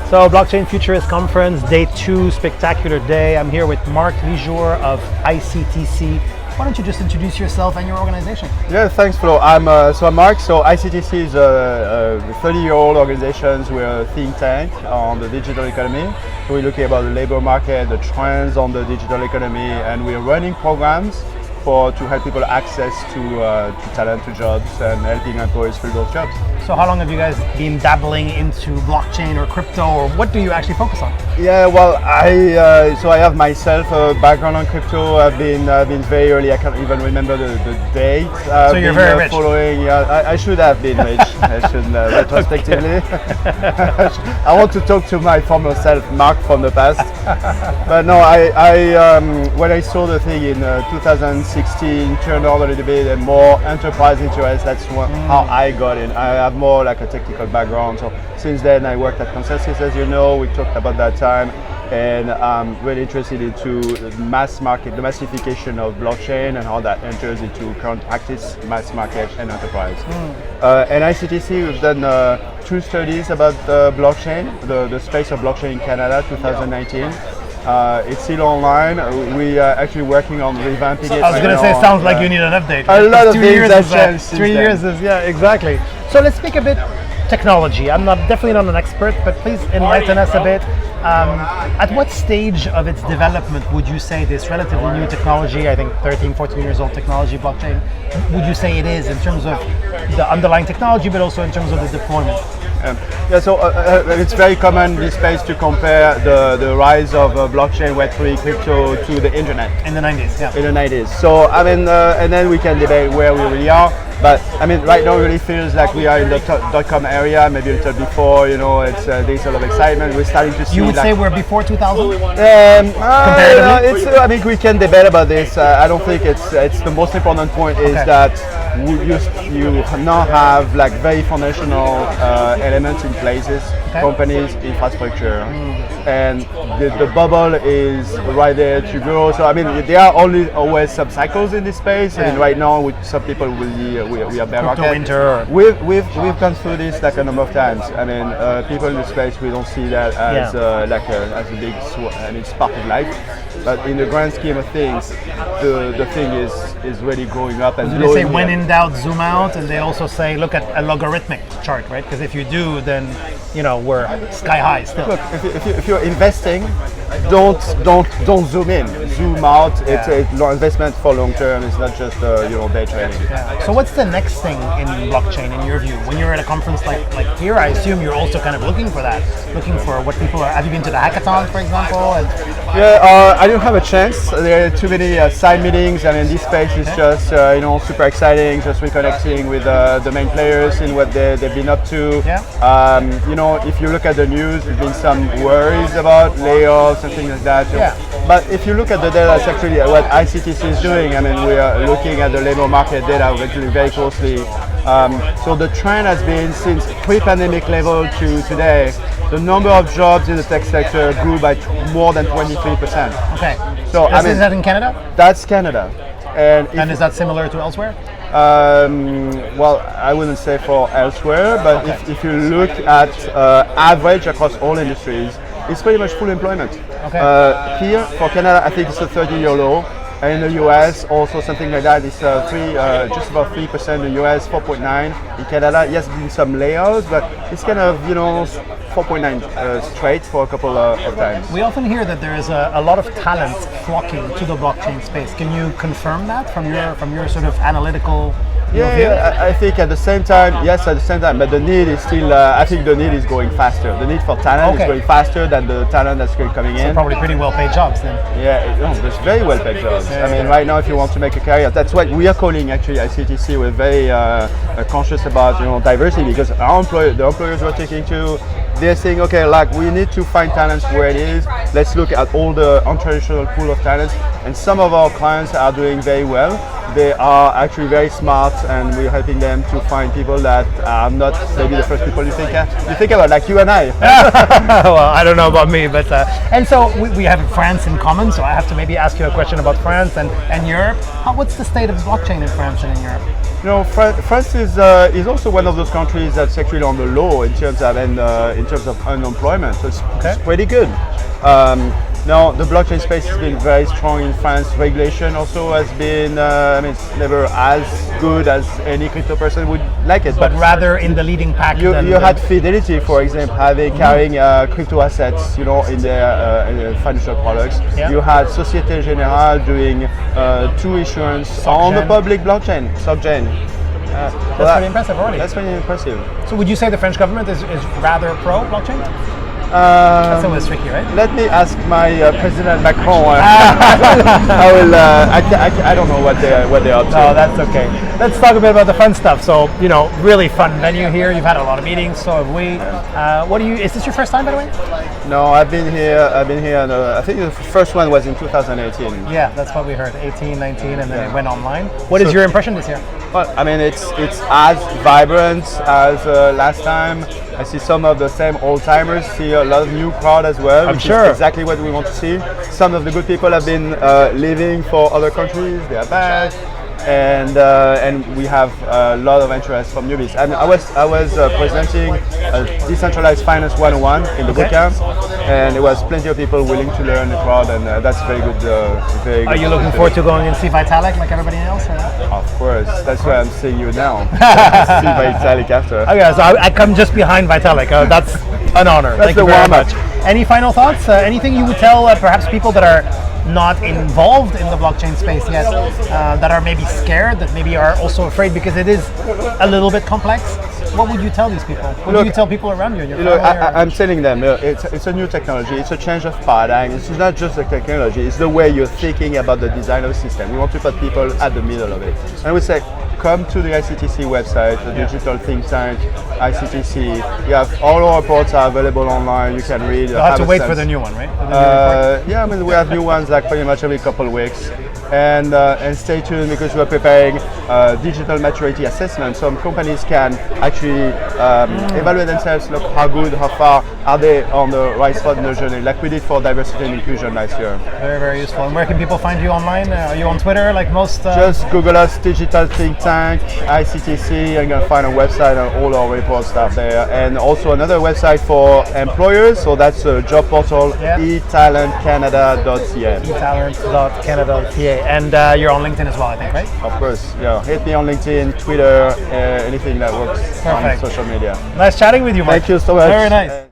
So, Blockchain Futurist Conference, day 2, spectacular day. I'm here with Marc Lijour of ICTC. Why don't you just introduce yourself and your organization? Yeah, thanks, Flo. I'm Marc. So ICTC is a 30-year-old organization. We're a think tank on the digital economy. So we're looking about the labor market, the trends on the digital economy, and we're running programs to help people access to talent, to jobs, and helping employees fill those jobs. So how long have you guys been dabbling into blockchain or crypto, or what do you actually focus on? Yeah, well, I have myself a background on crypto. I've been very early. I can't even remember the date. So you're very rich. I should have been rich. I should retrospectively. I want to talk to my former self, Marc, from the past. But no, when I saw the thing in 2016, turned on a little bit and more enterprise interest. That's how I got in. I have more like a technical background. So since then, I worked at Consensus, as you know. We talked about that time, and I'm really interested into the mass market, the massification of blockchain, and how that enters into current practice, mass market, and enterprise. And ICTC, we've done 2 studies about blockchain, the space of blockchain in Canada, 2019. It's still online. We are actually working on revamping it. I was going to say, sounds like you need an update. A lot of things have changed since 3 years is, yeah, exactly. So let's speak a bit technology. I'm definitely not an expert, but please enlighten us a bit. At what stage of its development would you say this relatively new technology, I think 13, 14 years old technology, blockchain, would you say it is in terms of the underlying technology, but also in terms of the deployment? So it's very common in this space to compare the rise of blockchain, Web3, crypto to the internet. In the 90s, yeah. In the 90s. So, I mean, and then we can debate where we really are. But, I mean, right now it really feels like we are in the .com area, maybe a little before, you know, there's a lot of excitement. We're starting to see. You would say we're before 2000? I think we can debate about this. I don't think it's the most important point is that you now have like very foundational elements in places, companies, infrastructure, and the bubble is right there to grow. So I mean, there are always sub-cycles in this space, and right now with some people we are bear market. We've gone through this like a number of times. I mean, people in the space, we don't see that as as a big. I mean, it's part of life. But in the grand scheme of things, the thing is really growing up and blowing. They say when in doubt, zoom out, and they also say look at a logarithmic chart, right? Because if you do, then you know we're sky high still. Look, if you're investing, don't zoom in, zoom out. It's a investment for long term. It's not just day trading. Yeah. So what's the next thing in blockchain in your view? When you're at a conference like here, I assume you're also kind of looking for that, looking for what people are. Have you been to the hackathon, for example? I don't have a chance. There are too many side meetings. I mean, this space is just super exciting. Just reconnecting with the main players in what they've been up to. If you look at the news, there's been some worries about layoffs and things like that. But if you look at the data, it's actually what ICTC is doing. I mean, we are looking at the labor market data actually very closely. So the trend has been since pre-pandemic level to today, the number of jobs in the tech sector grew by more than 23%. Okay. So is that in Canada? That's Canada. And is that similar to elsewhere? Well, I wouldn't say for elsewhere, but if you look at average across all industries, it's pretty much full employment. Okay. Here for Canada, I think it's a 30-year low. And in the US, also something like that. It's just about 3% in the US, 4.9 in Canada. Yes, been some layoffs, but it's kind of 4.9 straight for a couple of times. We often hear that there is a lot of talent flocking to the blockchain space. Can you confirm that from your sort of analytical? I think at the same time, but the need is still, I think the need is going faster. The need for talent is going faster than the talent that's coming in. So probably pretty well-paid jobs then. There's very well-paid jobs. I mean, right now, if you want to make a career, that's what we are calling actually ICTC. We're very conscious about diversity because the employers we're taking to, they're saying, okay, like we need to find talents where it is. Let's look at all the untraditional pool of talents, and some of our clients are doing very well. they are actually very smart, and we're helping them to find people that are not maybe the first people you think about, like you and I. Well, I don't know about me, but and so we have France in common. So I have to maybe ask you a question about France and Europe. What's the state of blockchain in France and in Europe? You know, France is also one of those countries that's actually on the low in terms of unemployment. So it's pretty good. Now, the blockchain space has been very strong in France. Regulation also has been, it's never as good as any crypto person would like it. But rather in the leading pack. You had Fidelity, for example, carrying crypto assets, in their financial products. Yeah. You had Société Générale doing 2 issuance on the public blockchain, SocGen. That's pretty impressive already. That's pretty impressive. So would you say the French government is rather pro blockchain? That's always tricky, right? Let me ask my President Macron. I don't know what they're up to. No, that's okay. Let's talk a bit about the fun stuff. So, really fun venue here. You've had a lot of meetings, so have we. Is this your first time, by the way? No, I've been here. And, I think the first one was in 2018. Yeah, that's what we heard. 18, 19, and then it went online. What is your impression this year? Well, it's as vibrant as last time. I see some of the same old timers. See a lot of new crowd as well. I'm which sure. is exactly what we want to see. Some of the good people have been leaving for other countries. They are back, and we have a lot of interest from newbies. And I was presenting a decentralized finance 101 in the bootcamp, and there was plenty of people willing to learn the crowd, and that's very good. Are you looking forward to going and see Vitalik like everybody else? Or? Of course, that's why I'm seeing you now. See Vitalik after. Okay, so I come just behind Vitalik. That's an honor. That's Thank you the very warm-up. much. Any final thoughts? Anything you would tell perhaps people that are not involved in the blockchain space yet, that are maybe scared, that maybe are also afraid because it is a little bit complex? What would you tell these people? What would you tell people around you? In your family I'm telling them it's a new technology. It's a change of paradigm. It's not just the technology. It's the way you're thinking about the design of the system. We want to put people at the middle of it. And I would say, come to the ICTC website, the digital think tank, ICTC. You have all our reports are available online. You can read. You'll have to wait for the new one, right? Yeah, we have new ones like pretty much every couple of weeks. And stay tuned because we're preparing digital maturity assessment. Some companies can actually evaluate themselves, look how good, how far are they on the right spot in the journey, like we did for diversity and inclusion last year. Very, very useful. And where can people find you online? Are you on Twitter like most? Just Google us, Digital Think Tank, ICTC, and you're going to find a website and all our reports are there. And also another website for employers, so that's a job portal, etalentcanada.ca. etalent.canada.ca. And you're on LinkedIn as well, I think, right? Of course, yeah. Hit me on LinkedIn, Twitter, anything that works on social media. Nice chatting with you, Marc. Thank you so much. Very nice.